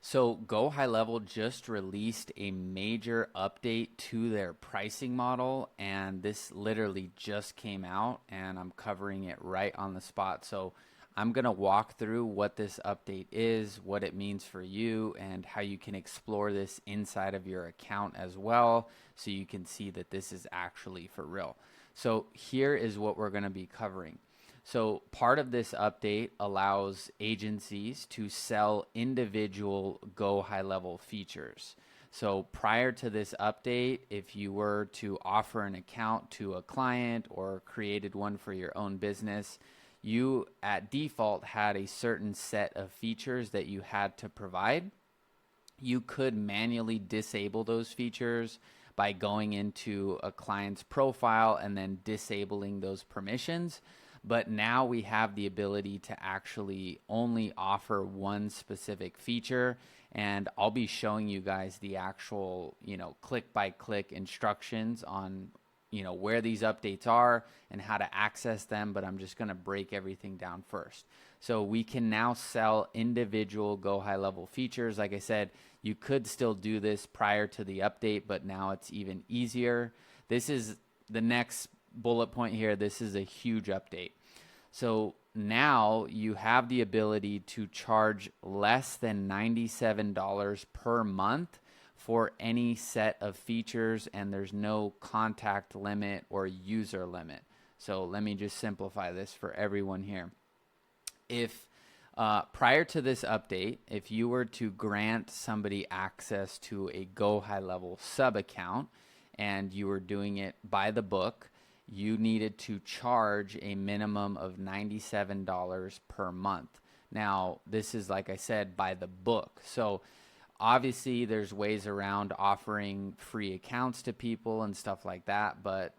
So GoHighLevel just released a major update to their pricing model, and this literally just came out, and I'm covering it right on the spot. So I'm going to walk through what this update is, what it means for you, and how you can explore this inside of your account as well, so you can see that this is actually for real. So here is what we're going to be covering. So part of this update allows agencies to sell individual GoHighLevel features. So prior to this update, if you were to offer an account to a client or created one for your own business, you at default had a certain set of features that you had to provide. You could manually disable those features by going into a client's profile and then disabling those permissions. But now we have the ability to actually only offer one specific feature, and I'll be showing you guys the actual, click by click instructions on, where these updates are and how to access them, but I'm just going to break everything down first. So we can now sell individual GoHighLevel features. Like I said, you could still do this prior to the update, but now it's even easier. This is the next bullet point here. This is a huge update. So now you have the ability to charge less than $97 per month for any set of features, and there's no contact limit or user limit. So let me just simplify this for everyone here. If prior to this update, if you were to grant somebody access to a GoHighLevel sub account and you were doing it by the book, you needed to charge a minimum of $97 per month. Now, this is, like I said, by the book. So obviously there's ways around offering free accounts to people and stuff like that, but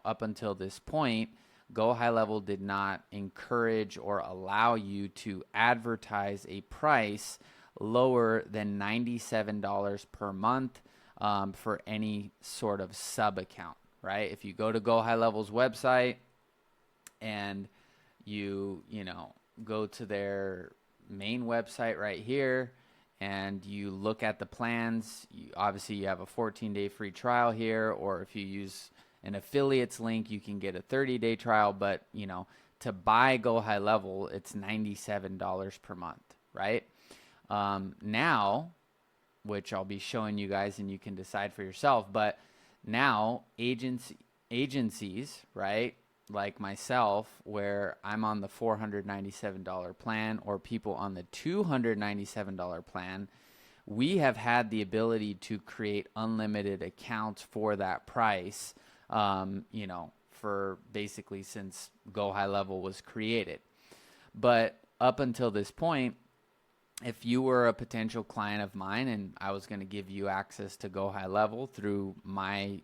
up until this point, GoHighLevel did not encourage or allow you to advertise a price lower than $97 per month for any sort of sub account, right? If you go to GoHighLevel's website and you go to their main website right here and you look at the plans, obviously you have a 14-day free trial here, or if you use an affiliates link, you can get a 30-day trial, but to buy GoHighLevel, it's $97 per month, right? Now, which I'll be showing you guys and you can decide for yourself, but now agencies, right, like myself, where I'm on the $497 plan, or people on the $297 plan, we have had the ability to create unlimited accounts for that price, for basically since GoHighLevel was created. But up until this point, if you were a potential client of mine and I was going to give you access to GoHighLevel through my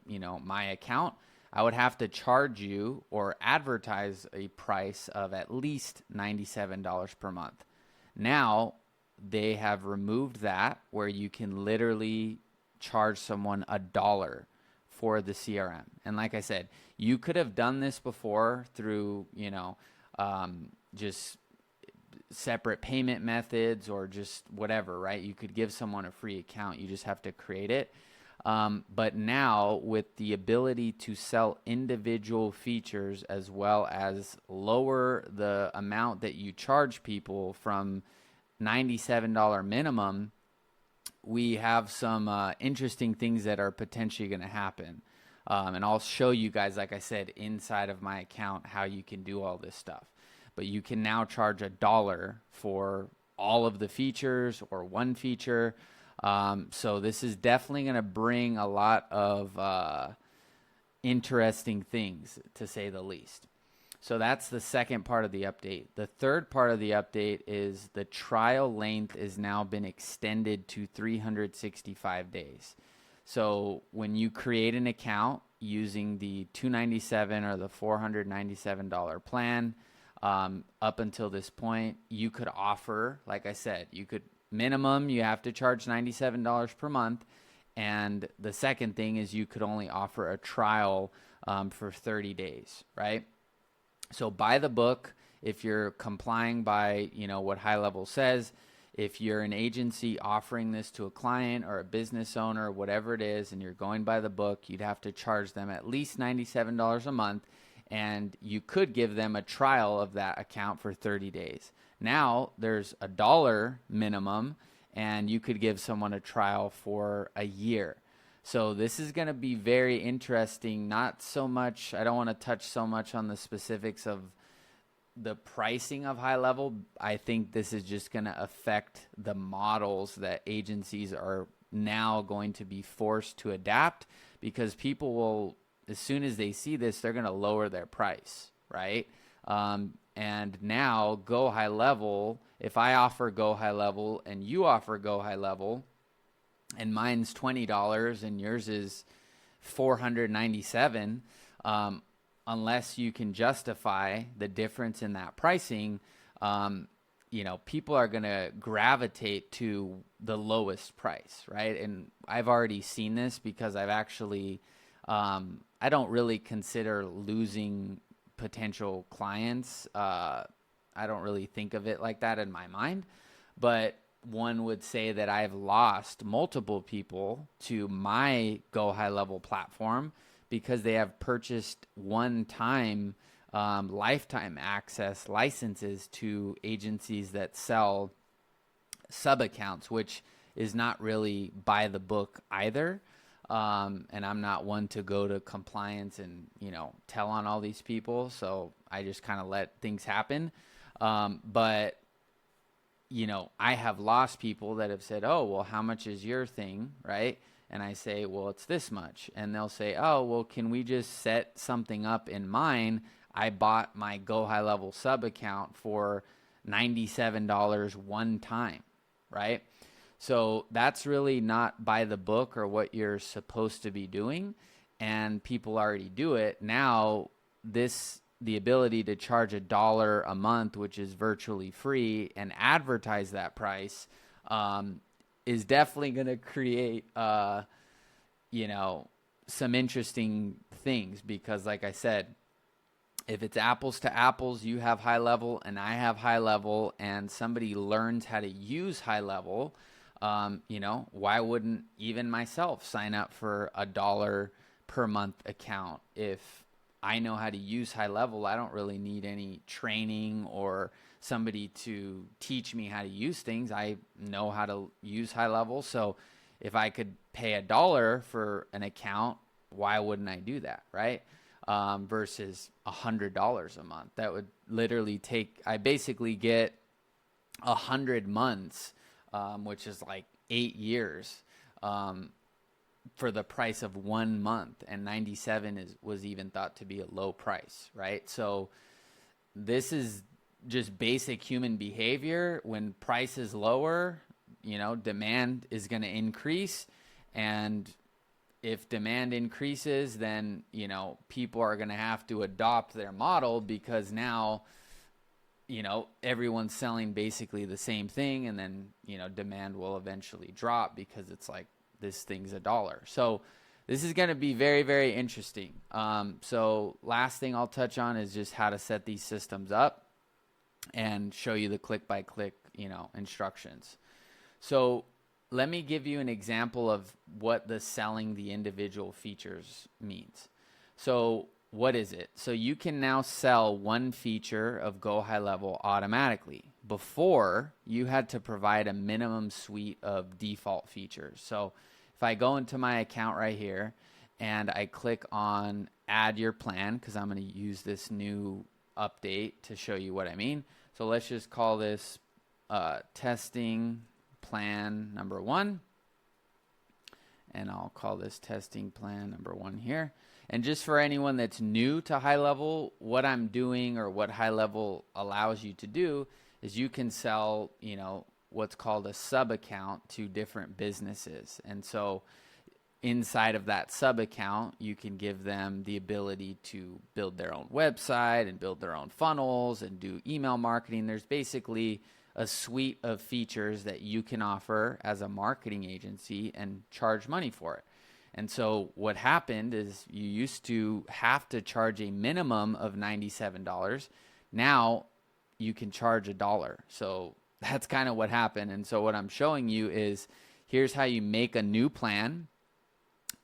account, I would have to charge you or advertise a price of at least $97 per month. Now, they have removed that, where you can literally charge someone $1 for the CRM. And like I said, you could have done this before through, just separate payment methods or just whatever, right? You could give someone a free account. You just have to create it. But now with the ability to sell individual features as well as lower the amount that you charge people from $97 minimum, we have some interesting things that are potentially going to happen. And I'll show you guys, like I said, inside of my account how you can do all this stuff. But you can now charge $1 for all of the features or one feature. So this is definitely going to bring a lot of interesting things, to say the least. So that's the second part of the update. The third part of the update is the trial length has now been extended to 365 days. So when you create an account using the $297 or the $497 plan, up until this point, you could offer, like I said, you could minimum, you have to charge $97 per month. And the second thing is you could only offer a trial for 30 days, right? So by the book, if you're complying by, what HighLevel says, if you're an agency offering this to a client or a business owner, whatever it is, and you're going by the book, you'd have to charge them at least $97 a month, and you could give them a trial of that account for 30 days. Now there's a dollar minimum, and you could give someone a trial for a year. So this is going to be very interesting. Not so much, I don't want to touch so much on the specifics of the pricing of high level. I think this is just going to affect the models that agencies are now going to be forced to adapt, because people will, as soon as they see this, they're going to lower their price, right? And now GoHighLevel, if I offer GoHighLevel and you offer GoHighLevel, and mine's $20 and yours is $497, unless you can justify the difference in that pricing, people are going to gravitate to the lowest price, right? And I've already seen this because I've actually, I don't really consider losing potential clients. I don't really think of it like that in my mind, but one would say that I've lost multiple people to my GoHighLevel platform because they have purchased one-time lifetime access licenses to agencies that sell sub-accounts, which is not really by the book either. And I'm not one to go to compliance and, tell on all these people. So I just kind of let things happen. But I have lost people that have said, oh, well, how much is your thing, right? And I say, well, it's this much. And they'll say, oh, well, can we just set something up in mine? I bought my GoHighLevel sub account for $97 one time, right? So that's really not by the book or what you're supposed to be doing. And people already do it. Now, the ability to charge $1 a month, which is virtually free, and advertise that price is definitely going to create, some interesting things, because like I said, if it's apples to apples, you have high level and I have high level, and somebody learns how to use high level, why wouldn't even myself sign up for $1 per month account? If I know how to use high level, I don't really need any training or somebody to teach me how to use things. I know how to use high level. So if I could pay $1 for an account, why wouldn't I do that, right? Versus $100 a month. That would literally I basically get 100 months, which is like 8 years, for the price of 1 month, and 97 was even thought to be a low price, right? So this is just basic human behavior. When price is lower, demand is going to increase, and if demand increases, then people are going to have to adopt their model, because now everyone's selling basically the same thing, and then demand will eventually drop because it's like, this thing's $1. So this is going to be very, very interesting. So last thing I'll touch on is just how to set these systems up and show you the click-by-click, instructions. So let me give you an example of what the selling the individual features means. So what is it? So you can now sell one feature of GoHighLevel automatically. Before, you had to provide a minimum suite of default features. So if I go into my account right here and I click on add your plan, because I'm going to use this new update to show you what I mean. So let's just call this testing plan number 1. And I'll call this testing plan number 1 here. And just for anyone that's new to high level, what I'm doing, or what high level allows you to do, is you can sell, what's called a sub account to different businesses. And so inside of that sub account, you can give them the ability to build their own website and build their own funnels and do email marketing. There's basically a suite of features that you can offer as a marketing agency and charge money for it. And so what happened is you used to have to charge a minimum of $97. Now you can charge $1. So that's kind of what happened. And so what I'm showing you is here's how you make a new plan.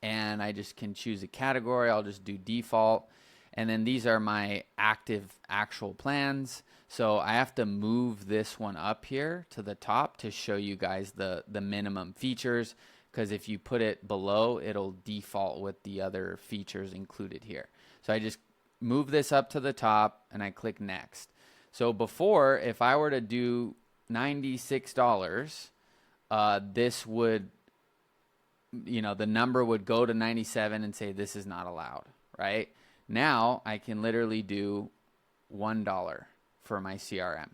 And I just can choose a category. I'll just do default. And then these are my active actual plans. So I have to move this one up here to the top to show you guys the minimum features, because if you put it below, it'll default with the other features included here. So I just move this up to the top and I click next. So before, if I were to do $96, this would, the number would go to 97 and say this is not allowed, right? Now I can literally do $1 for my CRM,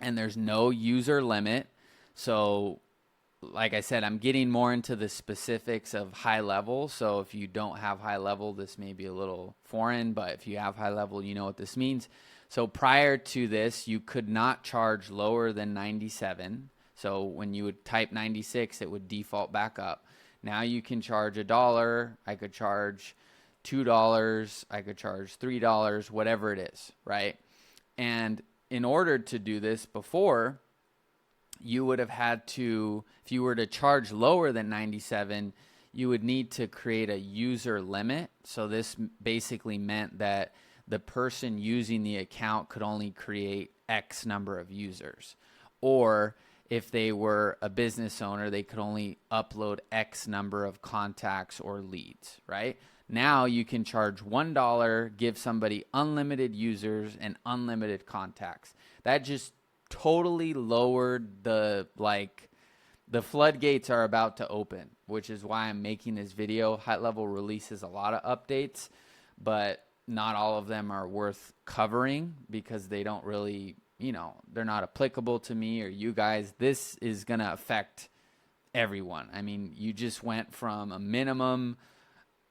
and there's no user limit. So like I said, I'm getting more into the specifics of high level. So if you don't have high level, this may be a little foreign, but if you have high level, you know what this means. So prior to this, you could not charge lower than 97. So when you would type 96, it would default back up. Now you can charge $1. I could charge $2. I could charge $3, whatever it is, right? And in order to do this before, you would have had to, if you were to charge lower than 97, you would need to create a user limit. So this basically meant that the person using the account could only create X number of users. Or if they were a business owner, they could only upload X number of contacts or leads, right? Now you can charge $1, give somebody unlimited users and unlimited contacts. That just totally lowered the floodgates are about to open, which is why I'm making this video. High Level releases a lot of updates, but not all of them are worth covering because they don't really, they're not applicable to me or you guys. This is going to affect everyone. I mean, you just went from a minimum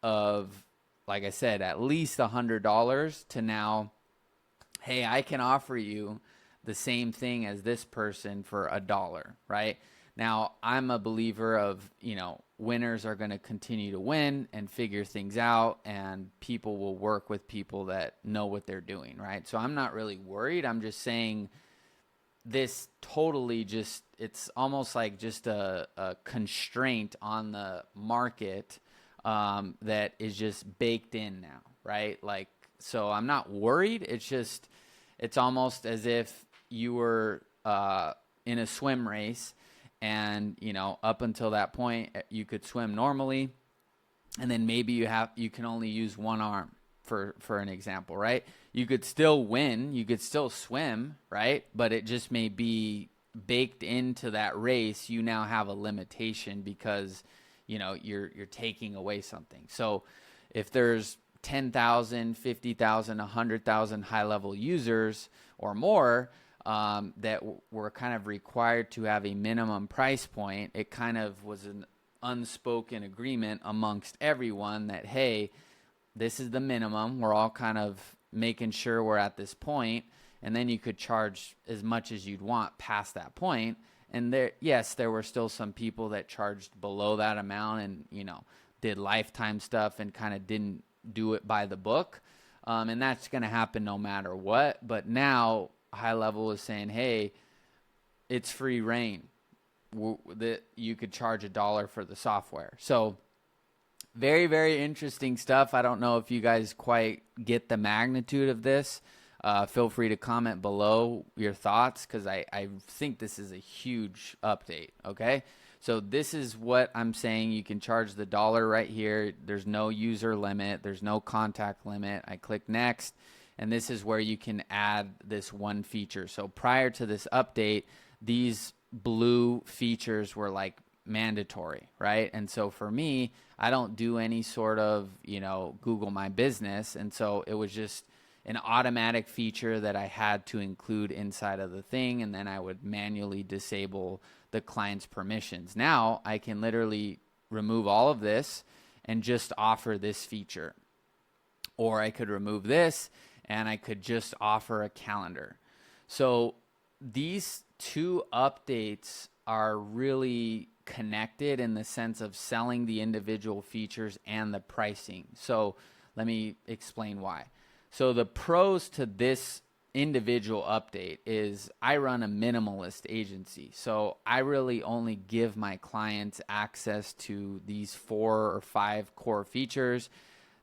of, like I said, at least $100 to now, hey, I can offer you the same thing as this person for $1, right? Now, I'm a believer of, winners are going to continue to win and figure things out, and people will work with people that know what they're doing, right? So I'm not really worried. I'm just saying this totally it's almost like just a constraint on the market that is just baked in now, right? Like, so I'm not worried. It's almost as if you were in a swim race and, up until that point you could swim normally. And then maybe you can only use one arm for an example, right? You could still win, you could still swim, right? But it just may be baked into that race. You now have a limitation because you're taking away something. So if there's 10,000, 50,000, 100,000 high-level users or more that were kind of required to have a minimum price point, it kind of was an unspoken agreement amongst everyone that, hey, this is the minimum. We're all kind of making sure we're at this point, and then you could charge as much as you'd want past that point. And there were still some people that charged below that amount and, did lifetime stuff and kind of didn't do it by the book. And that's going to happen no matter what. But now High Level is saying, hey, it's free reign. That you could charge $1 for the software. So very, very interesting stuff. I don't know if you guys quite get the magnitude of this. Feel free to comment below your thoughts because I think this is a huge update, okay? So this is what I'm saying. You can charge the $1 right here. There's no user limit. There's no contact limit. I click next, and this is where you can add this one feature. So prior to this update, these blue features were like mandatory, right? And so for me, I don't do any sort of, Google My Business, and so it was just an automatic feature that I had to include inside of the thing, and then I would manually disable the client's permissions. Now I can literally remove all of this and just offer this feature. Or I could remove this and I could just offer a calendar. So these two updates are really connected in the sense of selling the individual features and the pricing. So let me explain why. So the pros to this individual update is I run a minimalist agency. So I really only give my clients access to these 4 or 5 core features,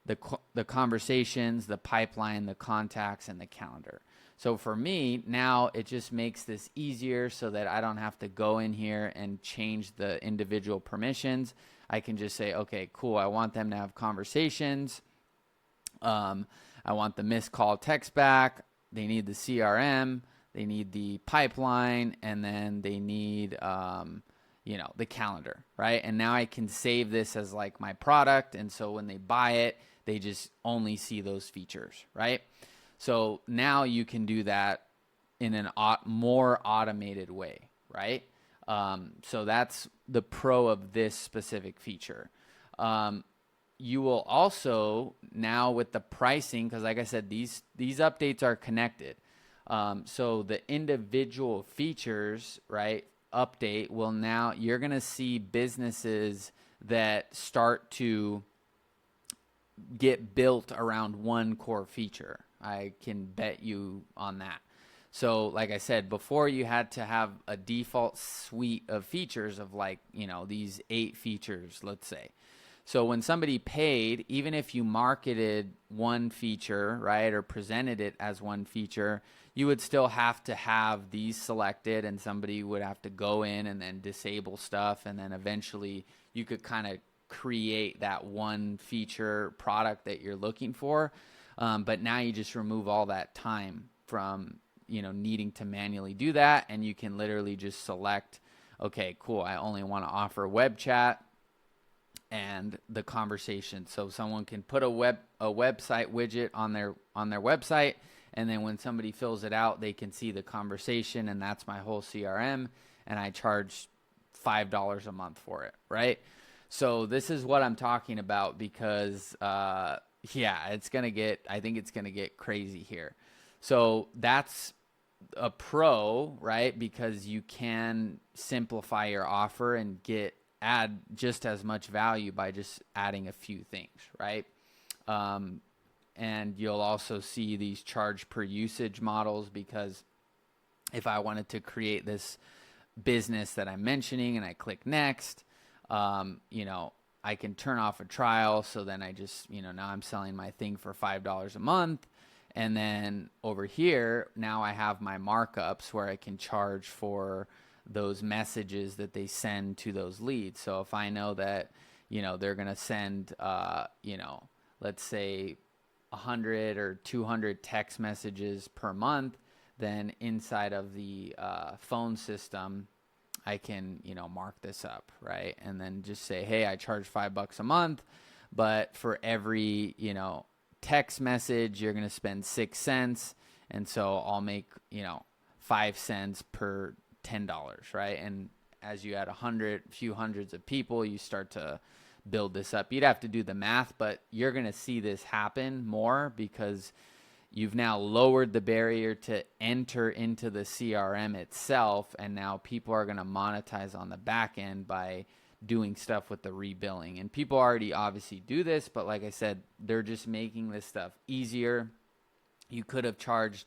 the conversations, the pipeline, the contacts, and the calendar. So for me, now it just makes this easier so that I don't have to go in here and change the individual permissions. I can just say, okay, cool, I want them to have conversations. I want the missed call text back. They need the CRM. They need the pipeline. And then they need, the calendar, right? And now I can save this as like my product. And so when they buy it, they just only see those features, right? So now you can do that in a more automated way, right? So that's the pro of this specific feature. You will also now with the pricing, because like I said, these updates are connected. So the individual features, right, update will now, you're going to see businesses that start to get built around one core feature. I can bet you on that. So like I said, before you had to have a default suite of features of like, these 8 features, let's say. So when somebody paid, even if you marketed one feature, right, or presented it as one feature, you would still have to have these selected, and somebody would have to go in and then disable stuff, and then eventually you could kind of create that one feature product that you're looking for. But now you just remove all that time from, needing to manually do that, and you can literally just select, okay, cool, I only want to offer web chat and the conversation. So someone can put a website widget on their website, and then when somebody fills it out, they can see the conversation, and that's my whole CRM, and I charge $5 a month for it, right? So this is what I'm talking about because, I think it's going to get crazy here. So that's a pro, right? Because you can simplify your offer and add just as much value by just adding a few things, right? And you'll also see these charge per usage models, because if I wanted to create this business that I'm mentioning and I click next, I can turn off a trial. So then I just, now I'm selling my thing for $5 a month. And then over here, now I have my markups where I can charge for those messages that they send to those leads. So if I know that, they're going to send, let's say 100 or 200 text messages per month, then inside of the phone system, I can, mark this up, right? And then just say, hey, I charge $5 a month, but for every, text message, you're going to spend 6 cents. And so I'll make, 5 cents per $10, right? And as you add a few hundreds of people, you start to build this up. You'd have to do the math, but you're going to see this happen more because you've now lowered the barrier to enter into the CRM itself, and now people are going to monetize on the back end by doing stuff with the rebilling. And people already obviously do this, but like I said, they're just making this stuff easier. You could have charged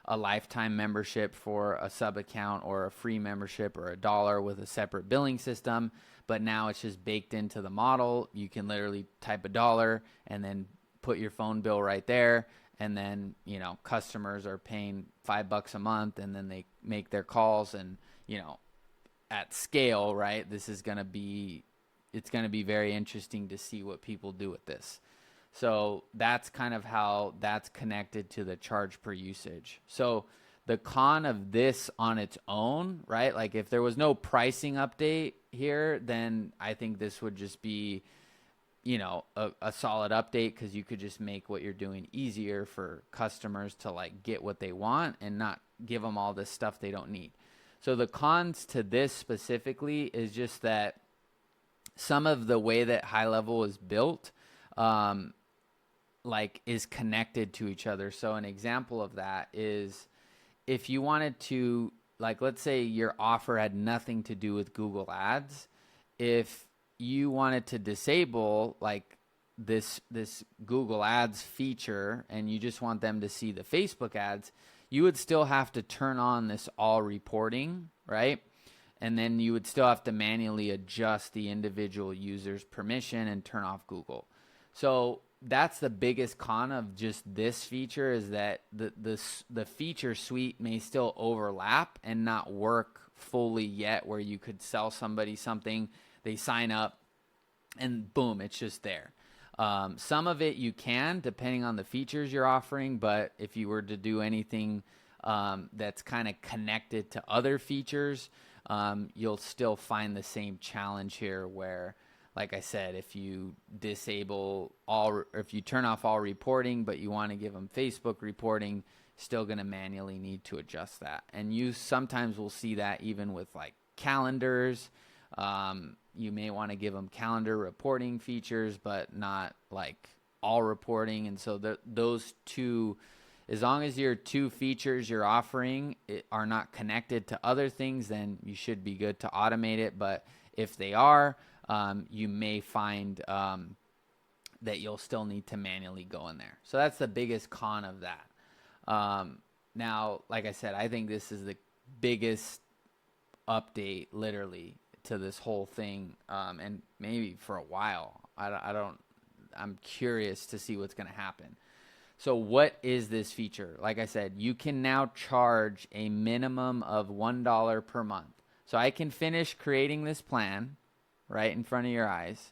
a lifetime membership for a sub account, or a free membership, or $1 with a separate billing system, but now it's just baked into the model. You can literally type $1 and then put your phone bill right there. And then, customers are paying $5 a month, and then they make their calls, and, at scale, right? It's going to be very interesting to see what people do with this. So that's kind of how that's connected to the charge per usage. So the con of this on its own, right? Like if there was no pricing update here, then I think this would just be, a solid update, because you could just make what you're doing easier for customers to like get what they want and not give them all this stuff they don't need. So the cons to this specifically is just that some of the way that GoHighLevel is built, is connected to each other. So an example of that is if you wanted to, let's say your offer had nothing to do with Google Ads. If you wanted to disable this Google Ads feature and you just want them to see the Facebook ads, you would still have to turn on this all reporting, right? And then you would still have to manually adjust the individual user's permission and turn off Google. So that's the biggest con of just this feature, is that the feature suite may still overlap and not work fully yet, where you could sell somebody something, they sign up, and boom, it's just there. Some of it you can, depending on the features you're offering, but if you were to do anything that's kind of connected to other features, you'll still find the same challenge here where, like I said, if you disable all, or if you turn off all reporting, but you want to give them Facebook reporting, still going to manually need to adjust that. And you sometimes will see that even with like calendars. You may want to give them calendar reporting features, but not like all reporting. And so those two, as long as your two features you're offering are not connected to other things, then you should be good to automate it. But if they are, you may find that you'll still need to manually go in there. So that's the biggest con of that. Now, like I said, I think this is the biggest update literally to this whole thing, and maybe for a while. I'm curious to see what's going to happen. So what is this feature? Like I said, you can now charge a minimum of $1 per month. So I can finish creating this plan right in front of your eyes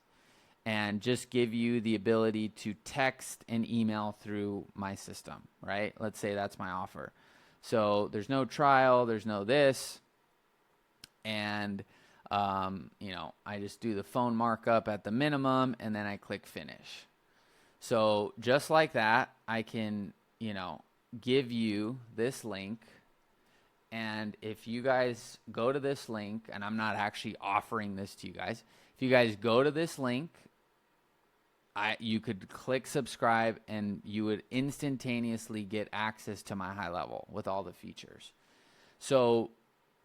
and just give you the ability to text and email through my system, right? Let's say that's my offer. So there's no trial, there's no this, and I just do the phone markup at the minimum, and then I click finish. So just like that, I can, give you this link. And if you guys go to this link, and I'm not actually offering this to you guys, if you guys go to this link, you could click subscribe, and you would instantaneously get access to my high level with all the features. So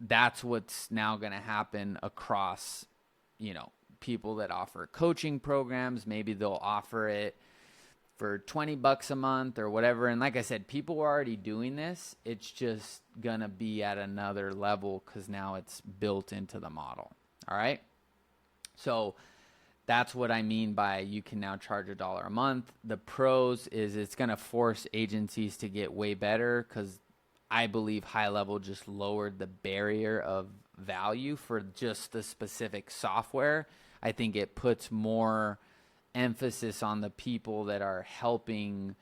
that's what's now going to happen across, people that offer coaching programs. Maybe they'll offer it for $20 a month or whatever. And like I said, people are already doing this. It's just going to be at another level because now it's built into the model. All right. So that's what I mean by you can now charge $1 a month. The pros is it's going to force agencies to get way better, because I believe high level just lowered the barrier of value for just the specific software. I think it puts more emphasis on the people that are helping,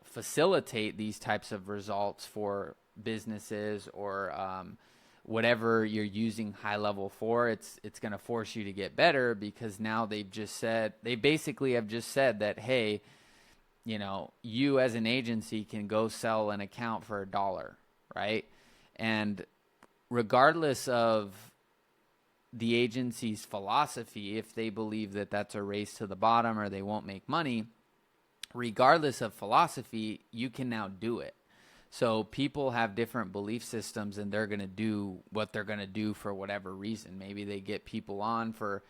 facilitate these types of results for businesses or whatever you're using high level for. It's going to force you to get better, because now they basically have just said that, hey, you as an agency can go sell an account for $1, right? And regardless of the agency's philosophy, if they believe that that's a race to the bottom or they won't make money, regardless of philosophy, you can now do it. So people have different belief systems, and they're going to do what they're going to do for whatever reason. Maybe they get people on for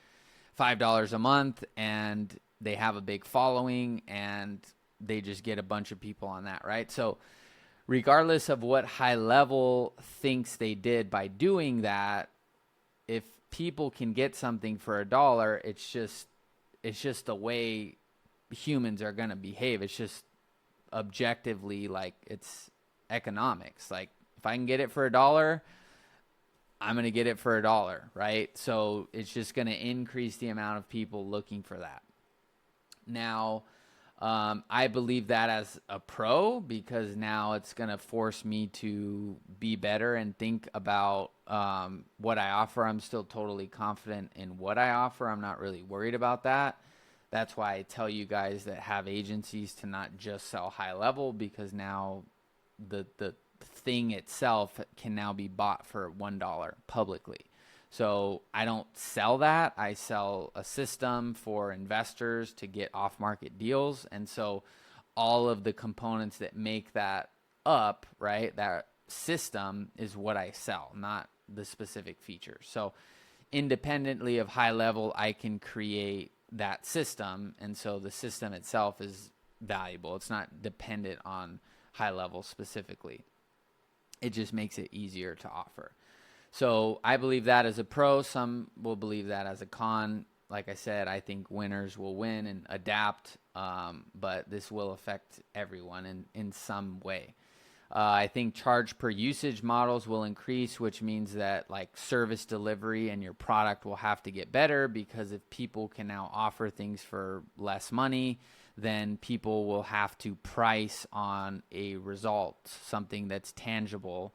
$5 a month, and they have a big following, and they just get a bunch of people on that, right? So regardless of what high level thinks they did by doing that, if people can get something for $1, it's just the way humans are going to behave. It's just objectively, like, it's economics. Like, if I can get it for $1, I'm going to get it for $1, right? So it's just going to increase the amount of people looking for that. Now, I believe that as a pro, because now it's going to force me to be better and think about what I offer. I'm still totally confident in what I offer. I'm not really worried about that. That's why I tell you guys that have agencies to not just sell high level, because now the thing itself can now be bought for $1 publicly. So I don't sell that. I sell a system for investors to get off-market deals. And so all of the components that make that up, right, that system is what I sell, not the specific features. So independently of high level, I can create that system. And so the system itself is valuable. It's not dependent on high level specifically. It just makes it easier to offer. So I believe that as a pro. Some will believe that as a con. Like I said, I think winners will win and adapt, but this will affect everyone in some way. I think charge per usage models will increase, which means that like service delivery and your product will have to get better, because if people can now offer things for less money, then people will have to price on a result, something that's tangible.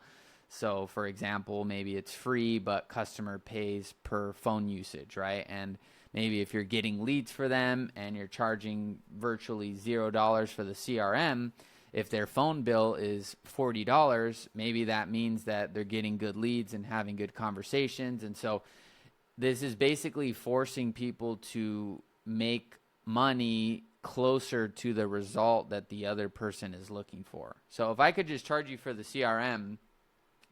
So for example, maybe it's free, but customer pays per phone usage, right? And maybe if you're getting leads for them and you're charging virtually $0 for the CRM, if their phone bill is $40, maybe that means that they're getting good leads and having good conversations. And so this is basically forcing people to make money closer to the result that the other person is looking for. So if I could just charge you for the CRM,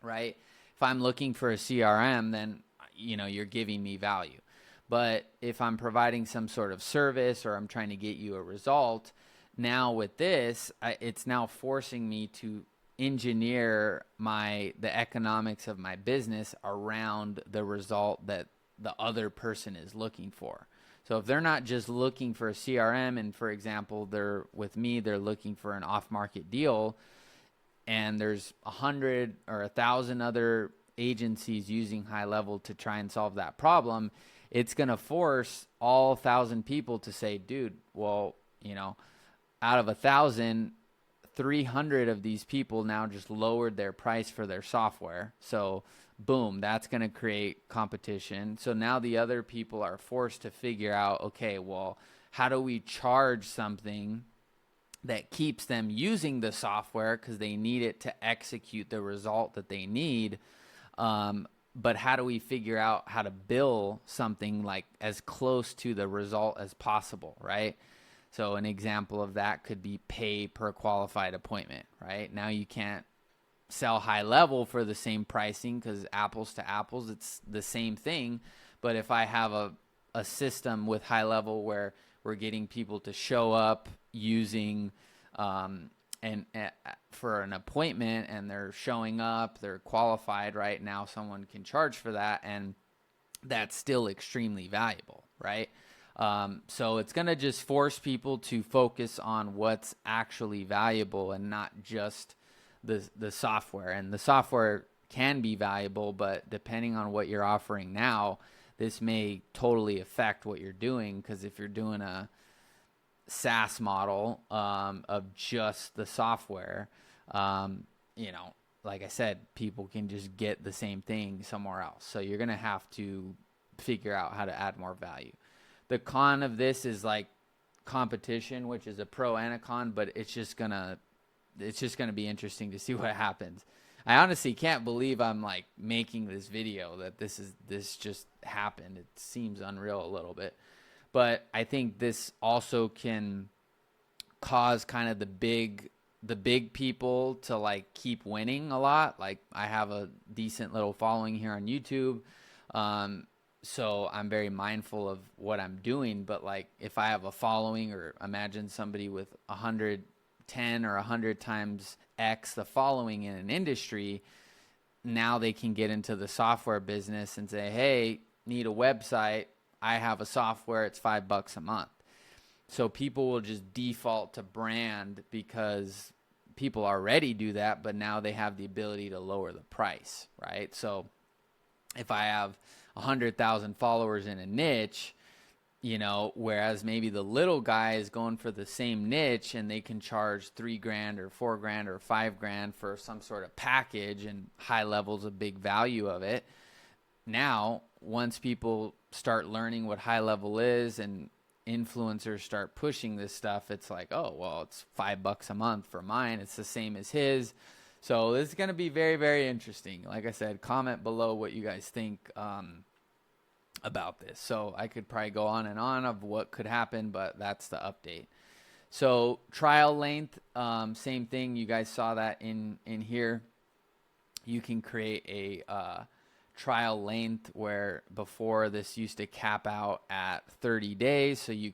right? If I'm looking for a CRM, then you're giving me value. But if I'm providing some sort of service or I'm trying to get you a result, now with this, it's now forcing me to engineer the economics of my business around the result that the other person is looking for. So if they're not just looking for a CRM, and for example, they're looking for an off-market deal, and there's 100 or 1,000 other agencies using HighLevel to try and solve that problem, it's going to force all 1,000 people to say, dude, well, out of 1,000, 300 of these people now just lowered their price for their software. So boom, that's going to create competition. So now the other people are forced to figure out, okay, well, how do we charge something that keeps them using the software because they need it to execute the result that they need? But how do we figure out how to bill something like as close to the result as possible, right? So an example of that could be pay per qualified appointment, right? Now you can't sell HighLevel for the same pricing because apples to apples, it's the same thing. But if I have a system with HighLevel where we're getting people to show up using for an appointment, and they're showing up, they're qualified, right? Now someone can charge for that, and that's still extremely valuable, right? So it's going to just force people to focus on what's actually valuable and not just the software. And the software can be valuable, but depending on what you're offering now, this may totally affect what you're doing, because if you're doing a SaaS model of just the software, like I said, people can just get the same thing somewhere else. So you're going to have to figure out how to add more value. The con of this is like competition, which is a pro and a con, but it's just gonna be interesting to see what happens. I honestly can't believe I'm like making this video that this just happened. It seems unreal a little bit. But I think this also can cause kind of the big people to like keep winning a lot. Like I have a decent little following here on YouTube. So I'm very mindful of what I'm doing. But like if I have a following, or imagine somebody with 110 or 100 times X the following in an industry, now they can get into the software business and say, hey, need a website. I have a software, it's $5 a month. So people will just default to brand because people already do that, but now they have the ability to lower the price, right? So if I have 100,000 followers in a niche, whereas maybe the little guy is going for the same niche and they can charge $3,000 or $4,000 or $5,000 for some sort of package, and HighLevel's a big value of it. Now, once people start learning what HighLevel is and influencers start pushing this stuff, it's like, oh, well, it's $5 a month for mine. It's the same as his. So this is going to be very, very interesting. Like I said, comment below what you guys think about this. So I could probably go on and on of what could happen, but that's the update. So trial length, same thing. You guys saw that in here. You can create a trial length where before this used to cap out at 30 days. So you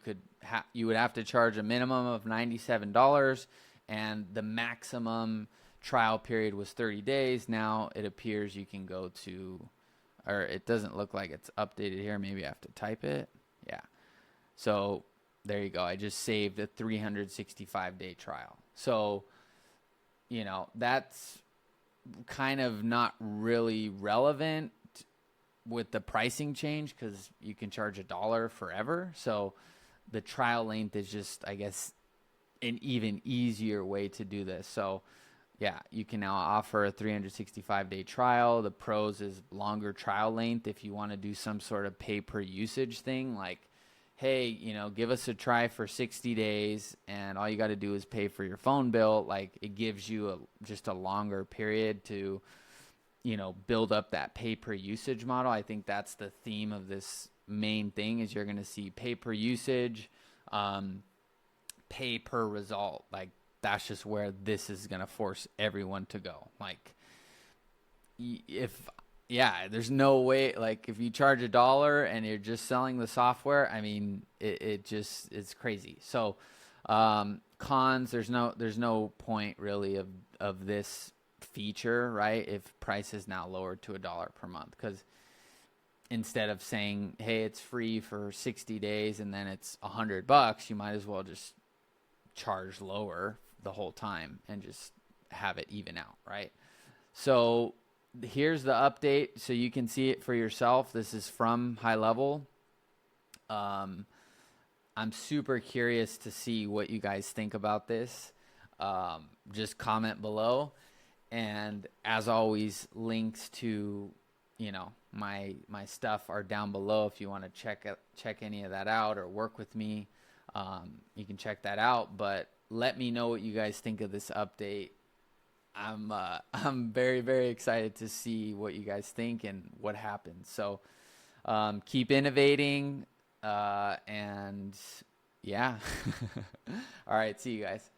would have to charge a minimum of $97, and the maximum trial period was 30 days. Now it appears you can go to, or it doesn't look like it's updated here. Maybe I have to type it. Yeah. So there you go. I just saved a 365-day trial. So, you know, that's kind of not really relevant with the pricing change because you can charge $1 forever. So the trial length is just, I guess, an even easier way to do this. So yeah, you can now offer a 365-day trial. The pros is longer trial length if you want to do some sort of pay per usage thing, like, hey, you know, give us a try for 60 days and all you got to do is pay for your phone bill. Like, it gives you just a longer period to, you know, build up that pay per usage model. I think that's the theme of this main thing is you're going to see pay per usage, pay per result. Like, that's just where this is going to force everyone to go. Like, there's no way, like, if you charge $1 and you're just selling the software, I mean, it's crazy. So, cons, there's no point really of this feature, right? If price is now lowered to $1 per month, because instead of saying, hey, it's free for 60 days and then it's $100, you might as well just charge lower the whole time and just have it even out, right? So here's the update so you can see it for yourself. This is from GoHighLevel. I'm super curious to see what you guys think about this. Just comment below, and as always, links to, you know, my stuff are down below if you want to check any of that out or work with me. You can check that out, but let me know what you guys think of this update. I'm very, very excited to see what you guys think and what happens. So keep innovating, and yeah. All right, see you guys.